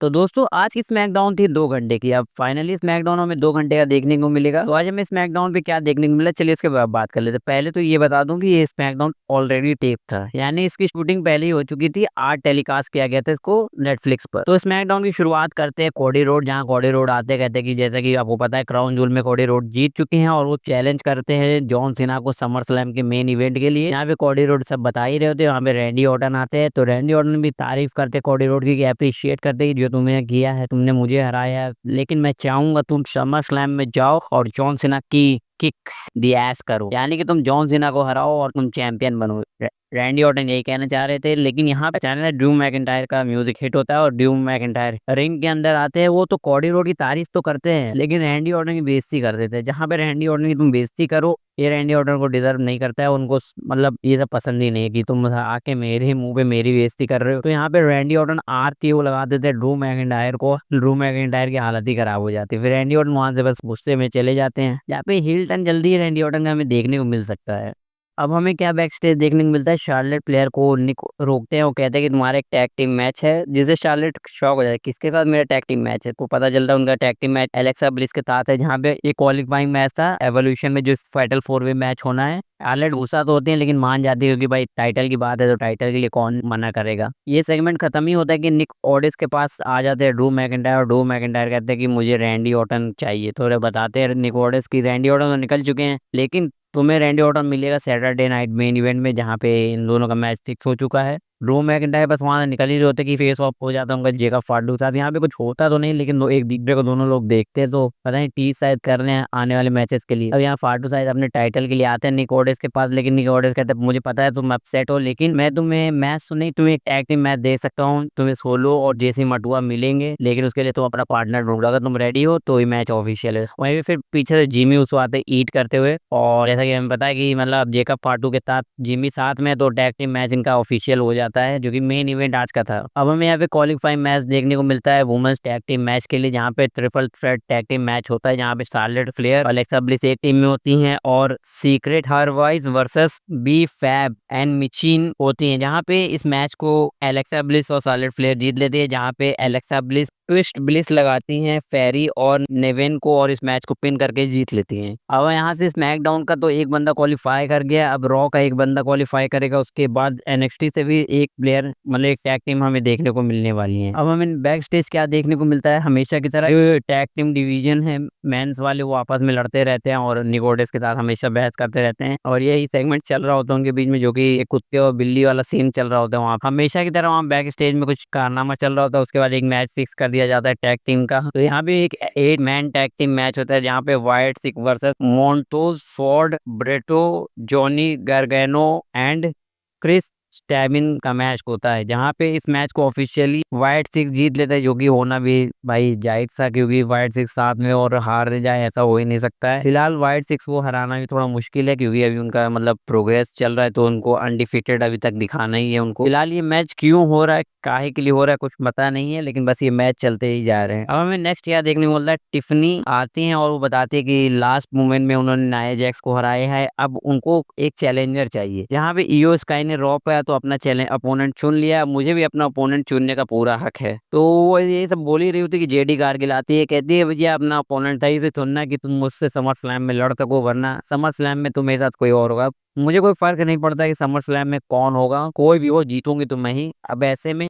तो दोस्तों आज की स्मैकडाउन थी 2 घंटे की। अब फाइनली स्मैकडाउन हमें 2 घंटे का देखने को मिलेगा। तो आज हमें स्मैकडाउन पे क्या देखने को मिला, चलिए इसके बाद बात कर लेते हैं। पहले तो ये बता दूं कि ये स्मैकडाउन ऑलरेडी टेप था, यानी इसकी शूटिंग पहले ही हो चुकी थी। आज टेलीकास्ट किया गया था इसको नेटफ्लिक्स पर। तो स्मैकडाउन की शुरुआत करते हैं कोडी रोड, जहाँ कोडी रोड आते कहते कि जैसा कि आपको पता है क्राउन जूल में कोडी रोड जीत चुके हैं और वो चैलेंज करते हैं जॉन सीना को समर स्लैम के मेन इवेंट के लिए। यहाँ पे कोडी रोड सब बता ही रहे होते हैं, वहाँ पे रैंडी ऑर्टन आते हैं। तो रैंडी ऑर्टन भी तारीफ करते कोडी रोड की, अप्रिशिएट करते कि जो तुमने किया है, तुमने मुझे हराया है, लेकिन मैं चाहूंगा तुम समर स्लैम में जाओ और जॉन सीना की किक दी एस करो, यानी कि तुम जॉन सीना को हराओ और तुम चैंपियन बनो। रैंडी ऑर्टन यही कहना चाह रहे थे, लेकिन यहाँ पे अचानक ड्रू मैकिंटायर का म्यूजिक हिट होता है और ड्रू मैकिंटायर रिंग के अंदर आते हैं। वो तो कोडी रोड की तारीफ तो करते हैं, लेकिन रैंडी ऑर्टन की बेइज्जती कर देते हैं। जहाँ पे रैंडी ऑर्टन की तुम बेइज्जती करो, ये रैंडी ऑर्टन को डिजर्व नहीं करता है। उनको मतलब ये सब पसंद ही नहीं है कि तुम आके मेरे ही मुंह पे मेरी बेइज्जती कर रहे हो। तो यहाँ पे रैंडी ऑर्टन आरती वो लगा देते हैं ड्रू मैकिंटायर को। ड्रू मैकिंटायर की हालत ही खराब हो जाती है। फिर रैंडी ऑर्टन वहां से बस गुस्से में चले जाते हैं। यहाँ पे हिल टर्न जल्दी रैंडी ऑर्टन का हमें देखने को मिल सकता है। अब हमें क्या बैक स्टेज देखने को मिलता है, शार्लेट प्लेयर को निक रोकते हैं। वो कहते हैं कि तुम्हारा एक टैग टीम मैच है, जिससे शार्लेट शॉक हो जाए, किसके साथ मेरा टैग टीम मैच है। तो पता चलता है उनका tag team match Alexa bliss के साथ है, जहाँ पे ये क्वालिफाइंग मैच था एवोल्यूशन में जो फाइटल 4 वे मैच होना है। शार्लेट गुस्सा तो होती है लेकिन मान जाती है, क्योंकि भाई टाइटल की बात है तो टाइटल के लिए कौन मना करेगा। ये सेगमेंट खत्म ही होता है कि निक ऑडिस के पास आ जाते हैं ड्रू मैकिंटायर, और ड्रू मैकिंटायर कहते हैं कि मुझे रैंडी ऑर्टन चाहिए। थोड़े बताते हैं निक ऑडिस की रैंडी ऑर्टन तो निकल चुके हैं, लेकिन तुम्हें रैंडी ऑर्टन मिलेगा सैटरडे नाइट मेन इवेंट में, जहाँ पे इन दोनों का मैच फिक्स हो चुका है। ड्रू मैकिंटायर बस वहां निकल ही रहे होते कि फेस ऑफ हो जाता है उनका जेकब फाडलू के साथ। यहाँ पे कुछ होता तो नहीं, लेकिन एक दूसरे को दोनों लोग देखते हैं, तो पता नहीं टीज शायद कर रहे हैं आने वाले मैचेस के लिए। अब यहाँ फाडलू शायद अपने टाइटल के लिए आते हैं निकोडेस के पास, लेकिन निकोडेस कहते हैं मुझे पता है तुम अपसेट हो, लेकिन मैं तुम्हें मैच तो नहीं, तुम्हें एक टैग टीम मैच दे सकता हूँ। तुम्हें सोलो और जेसी मटुआ मिलेंगे, लेकिन उसके लिए तुम अपना पार्टनर ढूंढ लो। अगर तुम रेडी हो तो ये मैच ऑफिशियल है। वहीं पे फिर पीछे से जिमी उसको आते हैं ईट करते हुए, और जैसा कि हमें पता है कि मतलब जेकब फाडलू के साथ जिमी साथ में, तो टैग टीम मैच इनका ऑफिशियल हो जाता है, जो कि मेन इवेंट आज का था। अब हमें यहाँ पे क्वालिफाइंग मैच देखने को मिलता है वुमेन्स टैग टीम मैच के लिए, जहाँ पे triple threat tag team match होता है, जहाँ पे शार्लेट फ्लेयर और अलेक्सा ब्लिस एक टीम में होती हैं और Secret Hervice versus B Fab and Michin होती हैं। जहाँ पे इस मैच को अलेक्सा ब्लिस और शार्लेट फ्लेयर जीत लेते हैं, जहाँ पे अलेक्सा ब्लिस ट्विस्ट ब्लिस लगाती हैं फेरी और नेवेन को, और इस मैच को पिन करके जीत लेती हैं। अब यहाँ से स्मैकडाउन का तो एक बंदा क्वालिफाई कर गया, अब रॉ का एक बंदा क्वालिफाई करेगा। उसके बाद एनएक्सटी से भी एक प्लेयर मतलब एक टैग टीम हमें देखने को मिलने वाली है। अब हमें बैक स्टेज क्या देखने को मिलता है, हमेशा की तरह जो टैग टीम डिवीजन है मेंस वाले, वो आपस में लड़ते रहते हैं और निकोडेस के साथ हमेशा बहस करते रहते हैं, और यही सेगमेंट चल रहा होता है उनके बीच में, जो कि एक कुत्ते और बिल्ली वाला सीन चल रहा होता है। वहाँ हमेशा की तरह वहाँ बैक स्टेज में कुछ कारनामा चल रहा होता है। उसके बाद एक मैच फिक्स कर दिया जाता है टैग टीम का। तो यहाँ पे एक 8 मैन टैग टीम मैच होता है, जहाँ पे Wyatt Sicks versus Montez Ford ब्रेटो Johnny Gargano and Chris Sabin का मैच होता है, जहाँ पे इस मैच को ऑफिशियली व्हाइट सिक्स जीत लेता है, जो कि होना भी भाई जायज था, क्योंकि व्हाइट सिक्स साथ में और हार जाए ऐसा हो ही नहीं सकता है। फिलहाल व्हाइट सिक्स को हराना भी थोड़ा मुश्किल है, क्योंकि अभी उनका मतलब प्रोग्रेस चल रहा है, तो उनको अनडिफिटेड अभी तक दिखाना ही है उनको। फिलहाल ये मैच क्यों हो रहा है, काहे के लिए हो रहा है, कुछ पता नहीं है, लेकिन बस ये मैच चलते ही जा रहे हैं। अब हमें नेक्स्ट क्या देखने को मिलता है, टिफनी आती हैं और वो बताती है कि लास्ट मोमेंट में उन्होंने नाया जैक्स को हराया है, अब उनको एक चैलेंजर चाहिए। यहाँ पे ईओ स्काई ने रॉ पे तो अपना चैलेंज अपोनेंट चुन लिया, मुझे भी अपना अपोनेंट चुनने का पूरा हक है। तो वो ये सब बोल ही रही होती कि जेडी कारगिल आती है, कहती है भैया अपना अपोनेंट सही से चुनना कि तुम मुझसे समर स्लैम में लड़ सको, वरना समर स्लैम में तुम्हारे साथ कोई और होगा। मुझे कोई फर्क नहीं पड़ता कि समर स्लैम में कौन होगा, कोई भी हो, जीतूंगी तो मैं ही। अब ऐसे में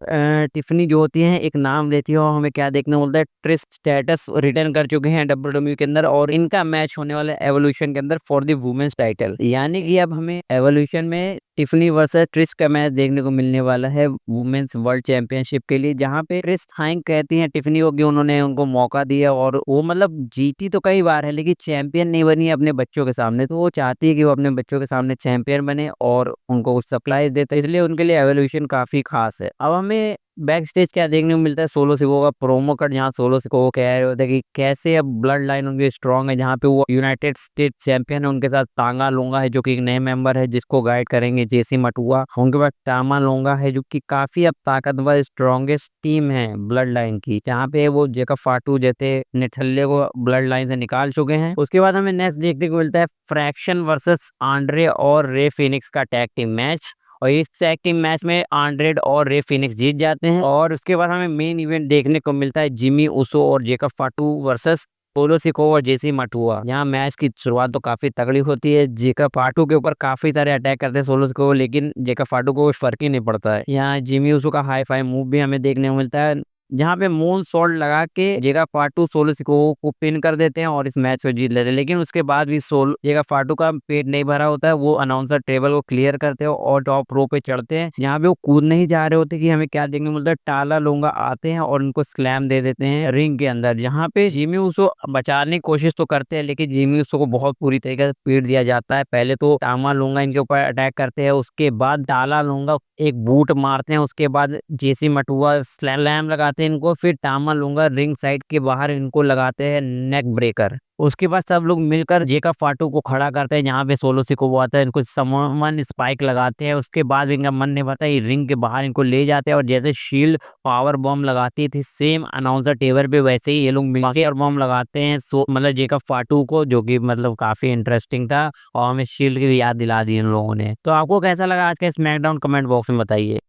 टिफनी जो होती है एक नाम देती है, और हमें क्या देखने को मिलता है, ट्रिस स्टेटस रिटर्न कर चुके हैं डब्ल्यूडब्ल्यूई के अंदर, और इनका मैच होने वाला है एवोल्यूशन के अंदर फॉर द वुमेन्स टाइटल। यानी कि अब हमें एवोल्यूशन में टिफनी वर्सेस ट्रिस का मैच देखने को मिलने वाला है वुमेन्स वर्ल्ड चैंपियनशिप के लिए, जहाँ पे ट्रिस थाइंक कहती हैं टिफनी को कि उन्होंने उनको मौका दिया, और वो मतलब जीती तो कई बार है, लेकिन चैंपियन नहीं बनी है अपने बच्चों के सामने। तो वो चाहती है कि वो अपने बच्चों के सामने चैंपियन बने और उनको कुछ सप्लाई दे, तो इसलिए उनके लिए एवोल्यूशन काफी खास है। अब हमें बैक स्टेज क्या देखने को मिलता है, सोलो सिको का प्रोमो कट, जहाँ सोलो सिको वो कह रहे होते हैं कि कैसे अब ब्लड लाइन उनकी स्ट्रांग है, जहाँ पे वो यूनाइटेड स्टेट चैंपियन है। उनके साथ तांगा लोंगा है, जो कि एक नए मेंबर है जिसको गाइड करेंगे जेसी मटुआ। उनके बाद टामा लोंगा है, जो कि काफी अब ताकतवर स्ट्रॉन्गेस्ट टीम है ब्लड लाइन की, जहाँ पे वो जेकब फाटू जैसे निठल्ले को ब्लड लाइन से निकाल चुके हैं। उसके बाद हमें नेक्स्ट देखने को मिलता है फ्रैक्शन वर्सेस आंड्रे और रे फिनिक्स का टैग टीम मैच, और इस टैग टीम मैच में आंड्रेड और रे फिनिक्स जीत जाते हैं। और उसके बाद हमें मेन इवेंट देखने को मिलता है जिमी उसो और जेकब फाटू वर्सेस पोलो सिको और जेसी मटुआ। यहाँ मैच की शुरुआत तो काफी तगड़ी होती है, जेकब फाटू के ऊपर काफी सारे अटैक करते हैं सोलो सिको, लेकिन जेकब फाटू को कुछ फर्क ही नहीं पड़ता है। यहाँ जिमी उसो का हाई फाई मूव भी हमें देखने को मिलता है, जहाँ पे मून सॉल्ट लगा के जेगा फाटू सोलो सिको को पिन कर देते हैं और इस मैच को जीत लेते हैं। लेकिन उसके बाद भी सोल जेगा फाटू का पेट नहीं भरा होता है, वो अनाउंसर टेबल को क्लियर करते हैं और टॉप रो पे चढ़ते हैं। यहाँ पे वो कूद नहीं जा रहे होते कि हमें क्या देखने को मिलता है, टाला लोंगा आते हैं और उनको स्लैम दे देते हैं रिंग के अंदर। जहाँ पे जिमी उसो बचाने की कोशिश तो करते हैं, लेकिन जिमी उसो को बहुत पूरी तरीके से पीट दिया जाता है। पहले तो टामा लोंगा इनके ऊपर अटैक करते हैं, उसके बाद टाला लोंगा एक बूट मारते हैं, उसके बाद जेसी मटुआ स्लैम लगाते हैं इनको, फिर टामा लूंगा रिंग साइड के बाहर इनको लगाते हैं नेक ब्रेकर। उसके बाद सब लोग मिलकर जेका फाटू को खड़ा करते हैं, जहाँ पे सोलो सिको वो आता है, इनको समन स्पाइक लगाते हैं। उसके बाद इनका मन नहीं भरता, ये रिंग के बाहर इनको ले जाते हैं और जैसे शील्ड पावर बॉम्ब लगाती थी सेम अनाउंसर टेबल पे, वैसे ही ये लोग मिलकर पावर बॉम्ब लगाते हैं मतलब जेका फाटू को, जो कि मतलब काफी इंटरेस्टिंग था और हमें शील्ड की भी याद दिला दी इन लोगों ने। तो आपको कैसा लगा आज का स्मैकडाउन, कमेंट बॉक्स में बताइए।